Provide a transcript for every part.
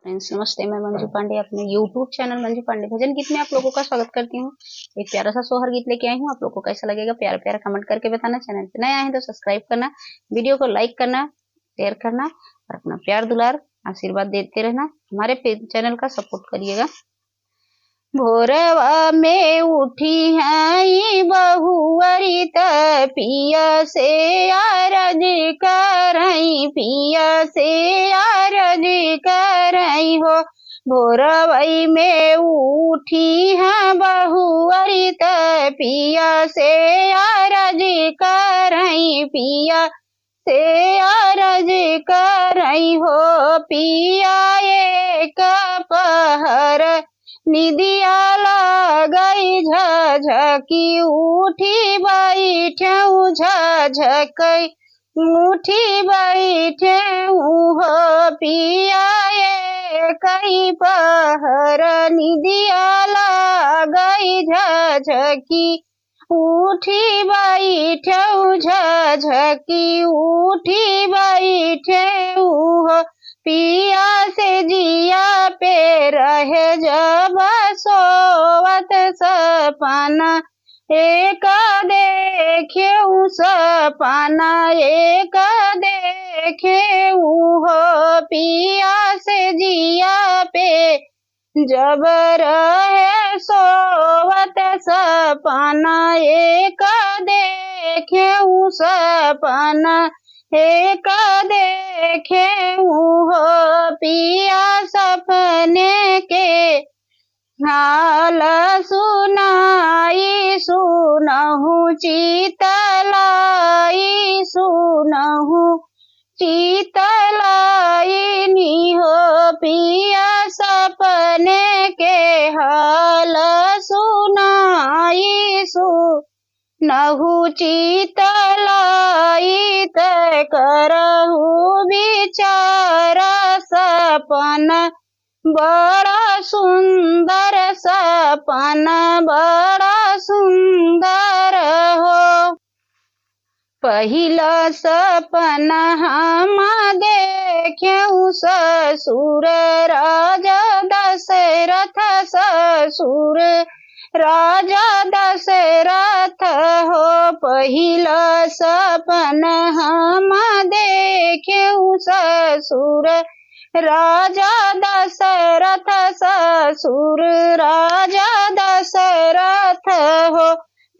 Friends नमस्ते, मैं मंजू पांडे अपने यूट्यूब चैनल मंजू पांडे भजन गीत में आप लोगों का स्वागत करती हूँ। एक प्यारा सा सोहर गीत लेके आई हूँ। आप लोगों को कैसा लगेगा प्यारा प्यारा कमेंट करके बताना। चैनल पे नया है तो सब्सक्राइब करना, वीडियो को लाइक करना, शेयर करना और अपना प्यार दुलार आशीर्वाद देते रहना। हमारे चैनल का सपोर्ट करिएगा। भोरवा में उठी है बहुअरी पिया से आरज करई, पिया से आरज करई हो। भोरवई में उठी है बहुअरी पिया से आरज करई, पिया से आरज करई हो। पिया एक पहर निदिया लगई झझकी, उठी बैठऊ झझकई, उठी बैठऊ हो। पिया कई पहर निदिया लगई झझकी, उठी बैठऊ झझकी, उठी बैठऊ हो। पिया से जिया पे रहे जब सोवत सपना, एक देखे सपना, एक देखे हो। पिया से जिया पे जब रहे सोवत सपना, एक देखे सपना, एक देखे हो। पिया सपने के हाल सुनाई, सुनहु चितलाई, सुनहु चितलाई नी हो। पिया सपने के हाल सुनाई, सुनहु चितलाई, तय करहु विचारा सपना, बड़ा सुंदर सपना, बड़ा सुंदर हो। पहिला सपना हम देखेऊ ससुर राजा दशरथ, ससुर राजा दशरथ हो। पहिला सपना हम देखेऊ ससुर राजा दशरथ, ससुर राजा दशरथ हो।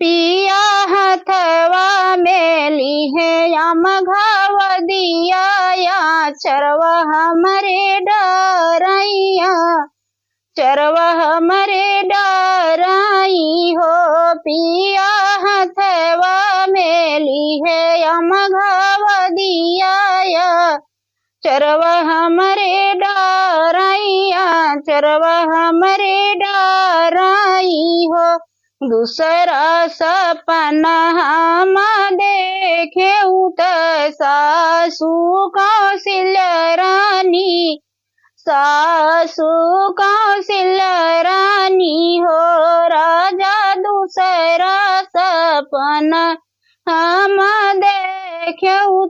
पिया हथवा में लिहे यम घाव दिया, या चरवा हमरे डरैया, चरवा हमरे डराई हो। पिया हथवा में लिहे यम घाव दिया, या चरवा हमरे डरैया, चरवा हमरे डराई हो। दूसरा सपना हम देखेऊ सासु कौशल्या रानी, सासु कौशल्या रानी हो। राजा दूसरा सपना हम देखेऊ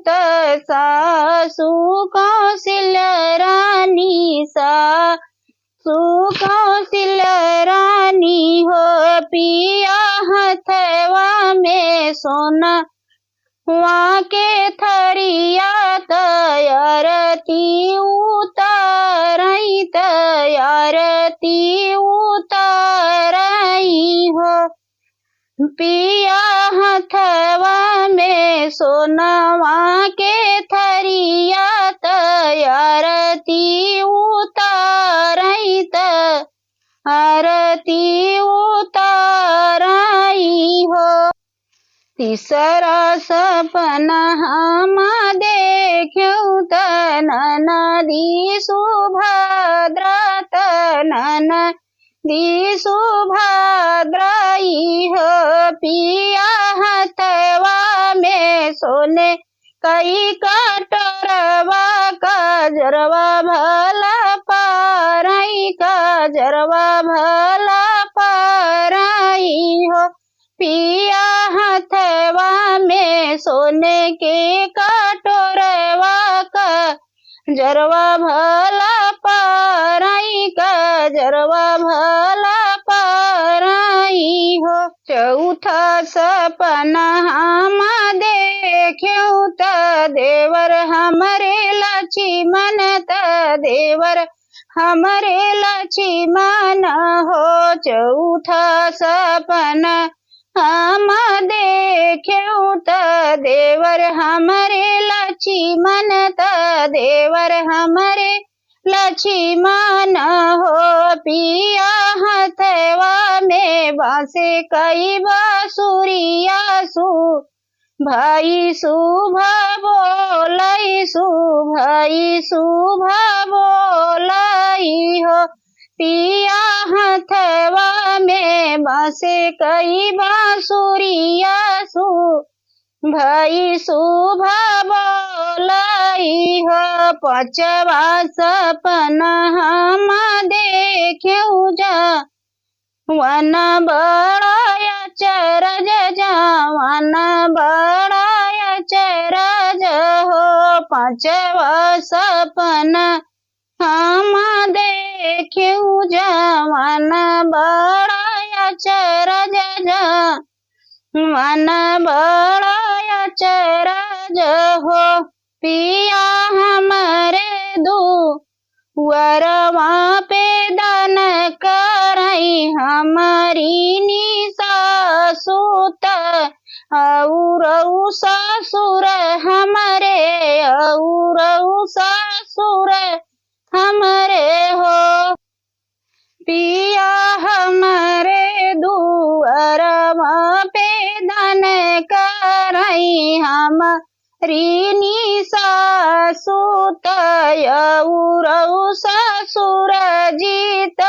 सासु कौशल्या रानी, सासु कौशल्या रानी हो। पिया हथवा में सोना वहाँ के थरिया, तैयारती उतारई, तैयारती उतारई हो। पिया हथवा में सोनवा के थरिया, तैयारती उतारई, तैयारती उतारई हो। तीसरा सपना हम देखेऊ ननदी सुभद्रा, ननदी सुभद्राई हो। पिया हथवा में सोने कई कटोरवा, कजरवा भला पारई, कजरवा भला पारई हो। पिया हथवा में सोने के कटोरवा, कजरवा भला पारई, सर्व भला पाराई हो। चौथा सपना हम देख्यऊ त देवर हमरे लक्ष्मण त देवर हमरे लक्ष्मण हो। चौथा सपना हम देख्यऊ त देवर हमरे लक्ष्मण त देवर हमरे लक्ष्मण हो। पिया हथवा में बांसे कई बांसुरिया सु भाई शुभ बोलई भाई शुभ बोलई हो। पिया हथवा में बांसे कई बांसुरिया सु भाई शुभ बोलई हो। पांचवा सपना हम देख्यऊ जा वन बड़ाया चरज वन बड़ाया चरज हो। पांचवा सपना हम देख्यऊ वन बड़ाया चरज वन बड़ाया चरज हो। पिया हमरे दुअरवा पे दान करई हमारी निसासुत औरऊ ससुर हमरे औरऊ ससुर हमरे हो। पिया हमरे दुअरवा पे दान करई हमारी निसासुत औरऊ ससुर जीत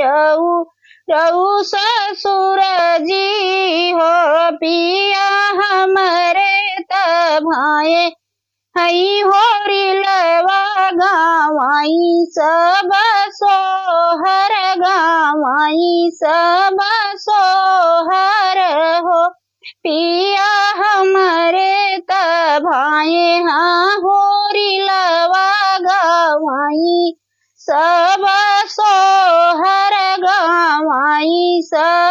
औरऊ ससुर जी हो। पिया हमरे तभाए हई होरी लवा गावाई सब सोहर गावाई सब सोहर हो। पिया हमरे तभाए हाँ होरी लवा गावाई सब सोहर गावाई सब